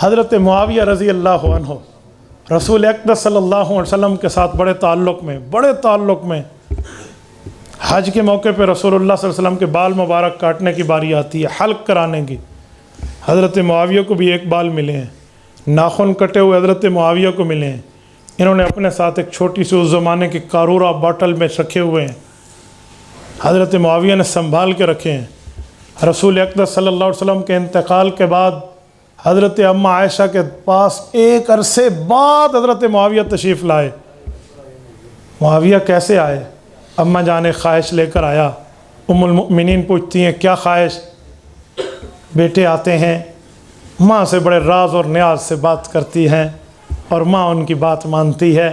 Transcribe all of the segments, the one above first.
हज़रत मुआविया रज़ी अल्लाह अन्हु रसूल अक़दस सल्लल्लाहु अलैहि वसल्लम के साथ बड़े ताल्लुक़ में हज के मौके पर रसूलुल्लाह सल्लल्लाहु अलैहि वसल्लम के बाल मुबारक काटने की बारी आती है, हल्क कराने की। हज़रत मुआविया को भी एक बाल मिले हैं, नाखून कटे हुए हज़रत मुआविया को मिले हैं। इन्होंने अपने साथ एक छोटी सी उस ज़माने की कारूरा बॉटल में रखे हुए हैं, हज़रत मुआविया ने संभाल के रखे हैं। रसूल अक़दस सल्लल्लाहु अलैहि वसल्लम के इंतकाल के बाद हज़रत अम्मा आयशा के पास एक अरसे बाद हज़रत मुआविया तशरीफ़ लाए। मुआविया कैसे आए? अम्मा जान ख्वाहिश लेकर आया। उम्मुल मुमिनीन पूछती हैं क्या ख्वाहिश? बेटे आते हैं, माँ से बड़े राज और न्याज से बात करती हैं और माँ उनकी बात मानती है।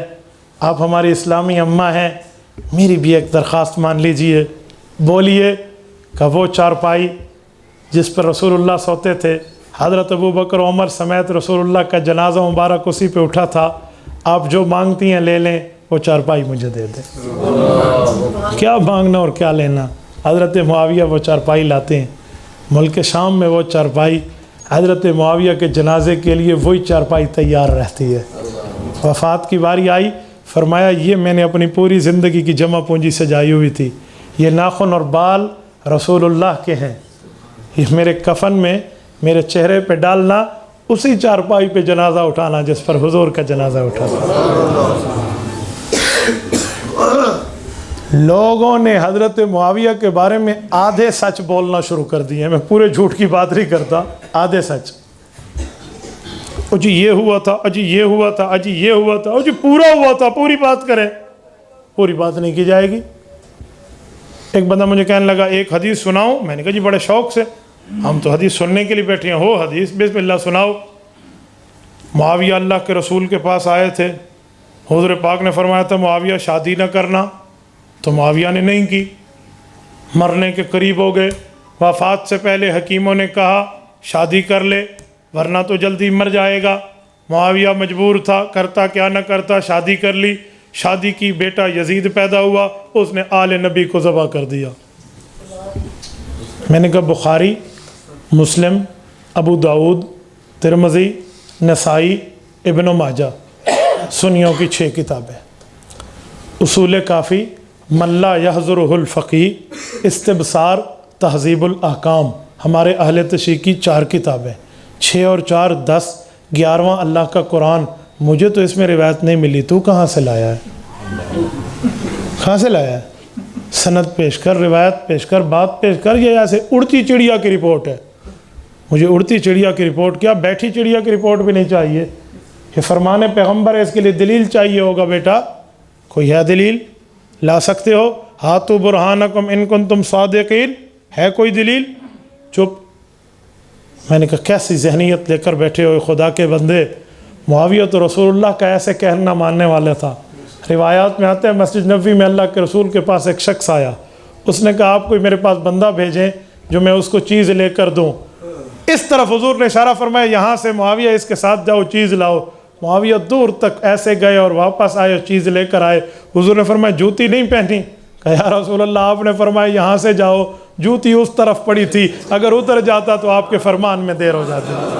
आप हमारी इस्लामी अम्मा हैं, मेरी भी एक दरख्वास्त मान लीजिए। बोलिए। का वो चारपाई जिस पर रसूलुल्लाह सोते थे, हज़रत अबू बकर उमर समेत रसूलुल्लाह का जनाजा मुबारक उसी पे उठा था। आप जो मांगती हैं ले लें, वो चारपाई मुझे दे दें। क्या मांगना और क्या लेना। हज़रत मुआविया वो चारपाई लाते हैं। मुल्क शाम में वो चारपाई हज़रत मुआविया के जनाजे के लिए वही चारपाई तैयार रहती है। वफ़ात की बारी आई, फरमाया ये मैंने अपनी पूरी ज़िंदगी की जमा पूंजी सजाई हुई थी, ये नाखून और बाल रसूलुल्लाह के हैं, ये मेरे कफन में मेरे चेहरे पे डालना, उसी चारपाई पे जनाजा उठाना जिस पर हुजूर का जनाजा उठा था। लोगों ने हज़रत मुआविया के बारे में आधे सच बोलना शुरू कर दिए। मैं पूरे झूठ की बात नहीं करता, आधे सच। अजी ये हुआ था, अजी ये हुआ था, अजी ये हुआ था, अजी पूरा हुआ था, पूरी बात करें। पूरी बात नहीं की जाएगी। एक बंदा मुझे कहने लगा एक हदीस सुनाओ। मैंने कहा जी बड़े शौक़ से, हम तो हदीस सुनने के लिए बैठे हैं। हो हदीस, बिस्मिल्लाह सुनाओ। मुआविया अल्लाह के रसूल के पास आए थे, हुज़ूर पाक ने फरमाया था मुआविया शादी न करना, तो मुआविया ने नहीं की। मरने के करीब हो गए, वफ़ात से पहले हकीमों ने कहा शादी कर ले वरना तो जल्दी मर जाएगा। मुआविया मजबूर था, करता क्या न करता, शादी कर ली। शादी की, बेटा यजीद पैदा हुआ, उसने आले नबी को ज़बह कर दिया। मैंने कहा बुखारी, मुस्लिम, अबू दाऊद, तिरमिज़ी, नसाई, इब्न माजा, सुन्नियों की 6 किताबें। उसूल काफ़ी, मल्ला यहज़ुरुहुल फ़क़ीह, इस्तिबसार, तहज़ीबुल अहकाम, हमारे अहले तशरीह की 4 किताबें। 6 और 4 10, 11वां अल्लाह का कुरान। मुझे तो इसमें रिवायत नहीं मिली, तू कहाँ से लाया है? कहाँ से लाया है? सनद पेश कर, रिवायत पेश कर, बात पेश कर। ये ऐसे उड़ती चिड़िया की रिपोर्ट है। मुझे उड़ती चिड़िया की रिपोर्ट, क्या बैठी चिड़िया की रिपोर्ट भी नहीं चाहिए। ये फरमाने पैगम्बर है, इसके लिए दलील चाहिए होगा। बेटा कोई है दलील? ला सकते हो? हाथू बुरहानकुम इन कुंतुम सादिकीन, है कोई दलील? चुप। मैंने कहा कैसी जहनीत लेकर बैठे हो खुदा के बंदे। मुआविया तो रसूलुल्लाह का ऐसे कहना मानने वाला था। रिवायात में आता है मस्जिद नबवी में अल्लाह के रसूल के पास एक शख्स आया, उसने कहा आप कोई मेरे पास बंदा भेजें जो मैं उसको चीज़ लेकर दूँ। इस तरफ हुजूर ने इशारा फरमाया यहाँ से मुआविया इसके साथ जाओ, चीज़ लाओ। मुआविया दूर तक ऐसे गए और वापस आए, चीज़ लेकर आए। हुजूर ने फरमाया जूती नहीं पहनी? कहा या रसूलल्लाह आपने फरमाया यहाँ से जाओ, जूती उस तरफ पड़ी थी, अगर उधर जाता तो आपके फरमान में देर हो जाती।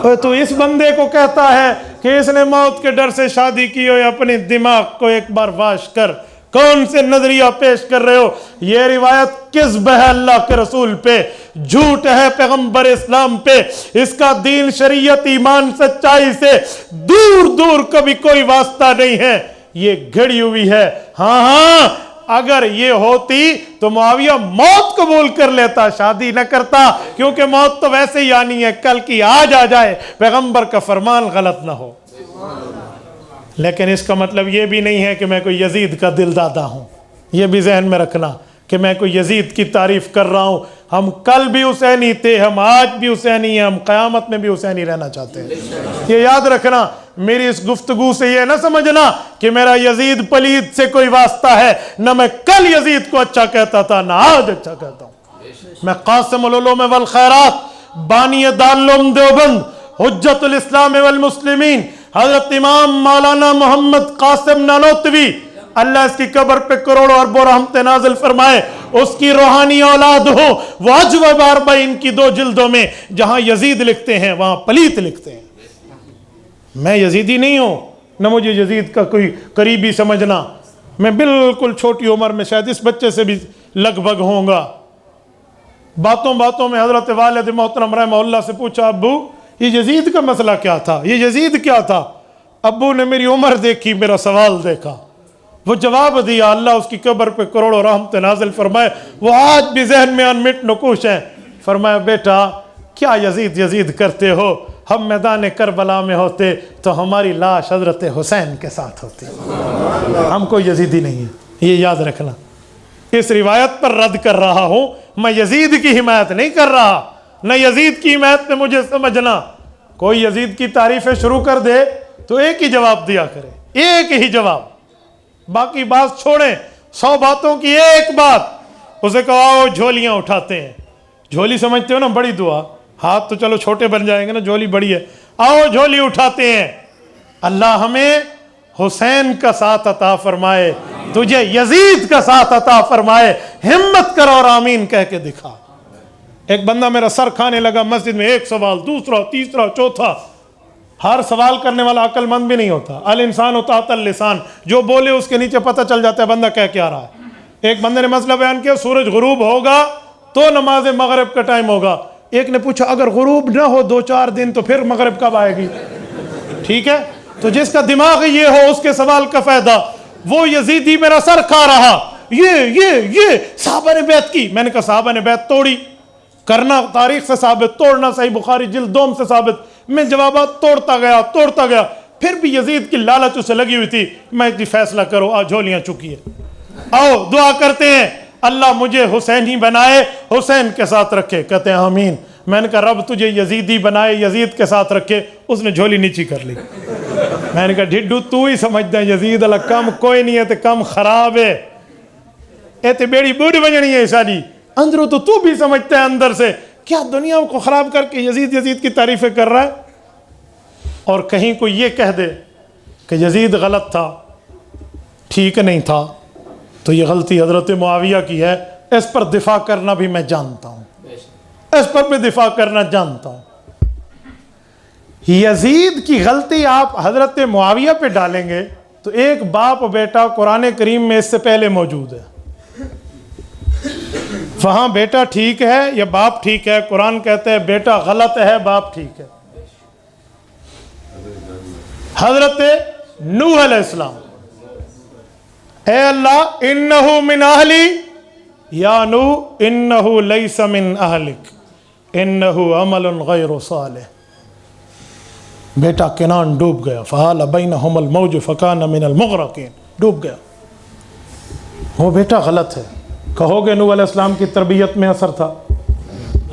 तो इस बंदे को कहता है कि इसने मौत के डर से शादी की हो, अपने दिमाग को एक बार वाश कर। कौन से नजरिया पेश कर रहे हो? ये रिवायत किस्ब है अल्लाह के रसूल पे, झूठ है पैगंबर इस्लाम पे। इसका दीन, शरीयत, ईमान, सच्चाई से दूर दूर कभी कोई वास्ता नहीं है, ये घड़ी हुई है। हाँ, अगर ये होती तो मुआविया मौत कबूल कर लेता, शादी न करता, क्योंकि मौत तो वैसे ही आनी है, कल की आज आ जाए, पैगंबर का फरमान गलत ना हो। लेकिन इसका मतलब ये भी नहीं है कि मैं कोई यजीद का दिलदादा हूँ। ये भी जहन में रखना कि मैं कोई यजीद की तारीफ़ कर रहा हूँ। हम कल भी हुसैनी थे, हम आज भी हुसैनी हैं, हम क़यामत में भी हुसैनी रहना चाहते हैं। ये याद रखना। मेरी इस गुफ्तगू से ये ना समझना कि मेरा यजीद पलीद से कोई वास्ता है। न मैं कल यजीद को अच्छा कहता था, ना आज अच्छा कहता हूँ। मैं क़ासिमुल उलूम वल खैरात, बानी दारुल देवबंद, हुज्जतुल इस्लाम वल मुस्लिमीन, हज़रत इमाम मौलाना मोहम्मद कासिम नानोतवी अल्लाह इसकी कब्र पे करोड़ों अरबों रहमतें नाज़िल फरमाए, उसकी रूहानी औलाद हो। वाजिब बारबा इनकी 2 जिल्दों में जहां यजीद लिखते हैं वहां पलीत लिखते हैं। मैं यजीदी नहीं हूं, न मुझे यजीद का कोई करीबी समझना। मैं बिल्कुल छोटी उम्र में शायद इस बच्चे से भी लगभग होऊंगा। बातों बातों में हजरत वालिद मोहतरम रहमहुल्लाह से पूछा, अब्बू ये यजीद का मसला क्या था, ये यजीद क्या था? अब्बू ने मेरी उम्र देखी, मेरा सवाल देखा, वो जवाब दिया। अल्लाह उसकी कब्र पे करोड़ों रहमत नाज़िल फरमाए, वो आज भी जहन में अनमिट नकूश हैं। फरमाया, बेटा क्या यजीद यजीद करते हो? हम मैदान करबला में होते तो हमारी लाश हजरत हुसैन के साथ होती। हम कोई यजीदी नहीं है, ये याद रखना। इस रिवायत पर रद्द कर रहा हूं, मैं यजीद की हिमायत नहीं कर रहा, न यजीद की हिमायत में मुझे समझना। कोई यजीद की तारीफें शुरू कर दे तो एक ही जवाब दिया करे, एक ही जवाब, बाकी बात छोड़ें। 100 बातों की एक बात। उसे कहो आओ झोलियां उठाते हैं। झोली समझते हो ना, बड़ी दुआ। हाथ तो चलो छोटे बन जाएंगे ना, झोली बड़ी है। आओ झोली उठाते हैं। अल्लाह हमें हुसैन का साथ अता फरमाए, तुझे यजीद का साथ अता फरमाए। हिम्मत करो और आमीन कह के दिखा। एक बंदा मेरा सर खाने लगा मस्जिद में, एक सवाल, दूसरा, तीसरा, चौथा। हर सवाल करने वाला अक्लमंद भी नहीं होता। अल इंसान होता अतल लिसान, जो बोले उसके नीचे पता चल जाता है बंदा कह क्या रहा है। एक बंदे ने मसला बयान किया, सूरज गुरूब होगा तो नमाज मगरिब का टाइम होगा। एक ने पूछा, अगर गुरूब ना हो 2-4 दिन तो फिर मगरिब कब आएगी? ठीक है, तो जिसका दिमाग ये हो उसके सवाल का फायदा। वो यजीदी मेरा सर खा रहा, ये साहबा ने बैत की। मैंने कहा साहबा ने बैत तोड़ी, करना तारीख से साबित, तोड़ना सही बुखारी जिल्द 2 से साबित। मैं जवाबात तोड़ता गया, फिर भी यजीद की लालच उसे लगी हुई थी। मैं जी फैसला करो, आज झोलियां चुकी है, आओ दुआ करते हैं, अल्लाह मुझे हुसैन ही बनाए, हुसैन के साथ रखे। कहते हैं आमीन। मैंने कहा रब तुझे यजीदी बनाए, यजीद के साथ रखे। उसने झोली नीची कर ली। मैंने कहा ढिड्डू तू ही समझदा है, यजीद अल्लाह कम कोई नहीं है, तो कम खराब है, ए ते बेड़ी बूढ़ बजनी है सारी। अंदरों तो तू भी समझता है अंदर से, क्या दुनिया को खराब करके यजीद की तारीफें कर रहा है। और कहीं कोई ये कह दे कि यजीद गलत था, ठीक नहीं था, तो ये गलती हजरत मुआविया की है। इस पर दिफा करना भी मैं जानता हूँ, इस पर भी दिफा करना जानता हूँ। यजीद की गलती आप हजरत मुआविया पे डालेंगे तो एक बाप बेटा कुरान करीम में इससे पहले मौजूद है। वहां बेटा ठीक है या बाप ठीक है, कुरान कहते हैं बेटा गलत है, बाप ठीक है। हजरत नूह अलैहिस्सलाम, ए अल्लाह इन्नहु मिन अहली या नूह इन्नहु लैसा मिन अहलिक इन्नहु अमलुन गैरु सालिह। बेटा किनान डूब गया, फहाला बैनहुमुल मौज फकान मिनल मुगरकीन, डूब गया। वो बेटा गलत है। कहोगे नूह अलैहिस्सलाम की तरबियत में असर था?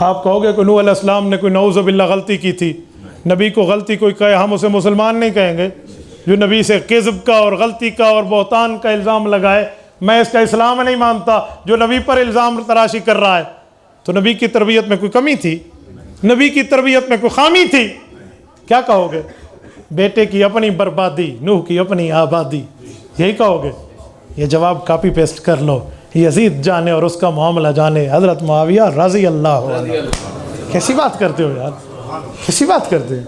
आप कहोगे कि नूह अलैहिस्सलाम ने कोई नऊज़ बिल्लाह गलती की थी? नबी को गलती कोई कहे हम उसे मुसलमान नहीं कहेंगे। जो नबी से किज़्ब का और गलती का और बहतान का इल्ज़ाम लगाए, मैं इसका इस्लाम नहीं मानता। जो नबी पर इल्ज़ाम तराशी कर रहा है, तो नबी की तरबियत में कोई कमी थी? नबी की तरबियत में कोई खामी थी? क्या कहोगे? बेटे की अपनी बर्बादी, नूह की अपनी आबादी, यही कहोगे? ये जवाब कॉपी पेस्ट कर लो। यजीद जाने और उसका मामला जाने, हजरत मुआविया रज़ी अल्लाह अन्हु। कैसी बात करते हो यार, कैसी बात करते हैं?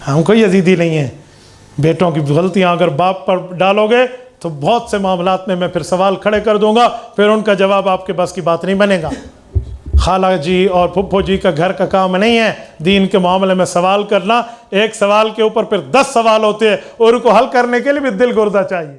हम कोई यजीदी नहीं है। बेटों की गलतियां अगर बाप पर डालोगे तो बहुत से मामलात में मैं फिर सवाल खड़े कर दूंगा, फिर उनका जवाब आपके बस की बात नहीं बनेगा। खाला जी और फुफ्फो जी का घर का काम नहीं है दीन के मामले में सवाल करना। एक सवाल के ऊपर फिर 10 सवाल होते हैं और उनको हल करने के लिए भी दिल गुर्दा चाहिए।